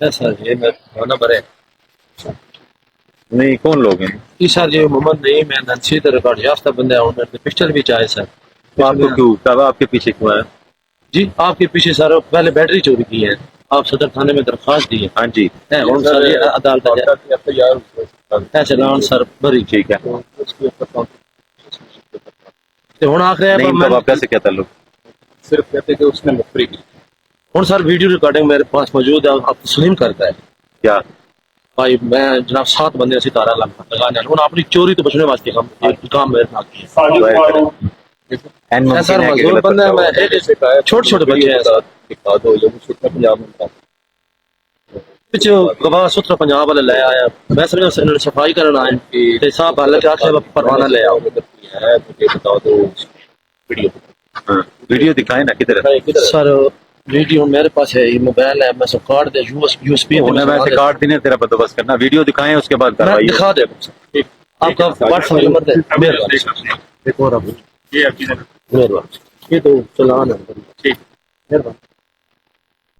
سر یہ میں نمبر ہے نہیں کون لوگ ہیں؟ جی سر یہ محمد نہیں میں ننسی ریکارڈ یافتہ بندہ ہوں میرے پسٹل بھی چاہے سر آپ کو کیوں تب آپ کے پیچھے کیوں ہے؟ جی آپ کے پیچھے سر پہلے بیٹری چوری کی ہے آپ صدر تھانے میں درخواست دی ہے ہاں جی سر یہ عدالت ہے چلان سر بری ٹھیک ہے. ہوں آخر نہیں ان کا واقعہ سے کیا تعلق؟ صرف کہتے کہ اس نے مفری کی ہوں سر ویڈیو ریکارڈنگ میرے پاس موجود ہے آپ تسلیم کرتا ہے کیا بھائی میں جناب 7 بندے ستارہ لگانے ہوں اپنی چوری تو بچنے واسطے کام میرے ساتھ سر مزدور بندہ ہے میں چھوٹے چھوٹے بچے ہیں پچھے گواہ سترہ پنجاب والے لے آیا میں سمجھا انہوں نے صفائی کرنا آئے صاحب حالت آخر پروانہ لے آؤ ویڈیو دکھائیں نا کدھر ہے؟ سر ویڈیو میرے پاس ہے یہ موبائل ہے میں سب کارڈ دے یو ایس پی میں ویسے کارڈ دینے تیرا بندوبست کرنا ویڈیو دکھائیں اس کے بعد میں کاروائی دکھا دے آپ کا واٹس ایپ نمبر دے مہربانی ایک اور مہربانی یہ تو چلان ہے مہربانی